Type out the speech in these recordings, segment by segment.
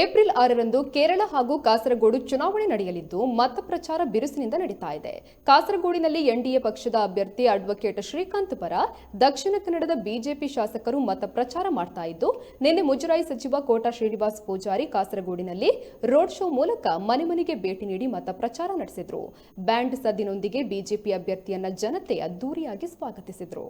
April 6ರಂದು Kerala ಹಾಗೂ ಕಾಸರಗೋಡು ಚುನಾವಣೆ ನಡೆಯಲಿದ್ದು ಮತ ಪ್ರಚಾರ ಬಿರುಸಿನಿಂದ ನಡೀತಾ ಇದೆ. ಕಾಸರಗೋಡಿನಲ್ಲಿ ಎನ್ಡಿಎ ಪಕ್ಷದ ಅಭ್ಯರ್ಥಿ ಅಡ್ವೊಕೇಟ್ ಶ್ರೀಕಾಂತ್ ಪರ ದಕ್ಷಿಣ ಕನ್ನಡದ ಬಿಜೆಪಿ ಶಾಸಕರು ಮತ ಪ್ರಚಾರ ಮಾಡ್ತಾ ಇದ್ದು, ನಿನ್ನೆ ಮುಜರಾಯಿ ಸಚಿವ ಕೋಟಾ ಶ್ರೀನಿವಾಸ್ ಪೂಜಾರಿ ಕಾಸರಗೋಡಿನಲ್ಲಿ ರೋಡ್ ಶೋ ಮೂಲಕ ಮನೆ ಮನೆಗೆ ಭೇಟಿ ನೀಡಿ ಮತ ಪ್ರಚಾರ ನಡೆಸಿದ್ರು. ಬ್ಯಾಂಡ್ ಸದ್ದಿನೊಂದಿಗೆ ಬಿಜೆಪಿ ಅಭ್ಯರ್ಥಿಯನ್ನ ಜನತೆ ಅದ್ದೂರಿಯಾಗಿ ಸ್ವಾಗತಿಸಿದ್ರು.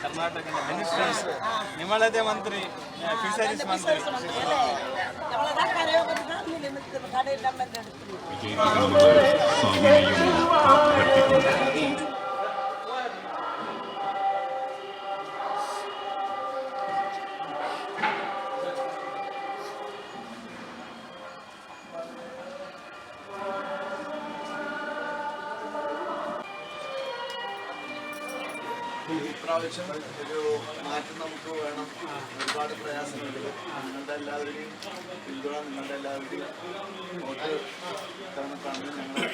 ಕರ್ನಾಟಕ ಮಿನಿಸ್ಟರ್ಸ್ ನಿಮ್ಮಳದೇ ಮಂತ್ರಿ ಫಿಶರೀಸ್ ಮಂತ್ರಿ ഇപ്രാവശ്യം ഒരു മാറ്റം നമുക്ക് വേണം. ഒരുപാട് പ്രയാസങ്ങളുണ്ട്. നിങ്ങളുടെ എല്ലാവരുടെയും പിന്തുണ, നിങ്ങളുടെ എല്ലാവരുടെയും വോട്ട് തന്നിട്ടാണ് ഞങ്ങൾ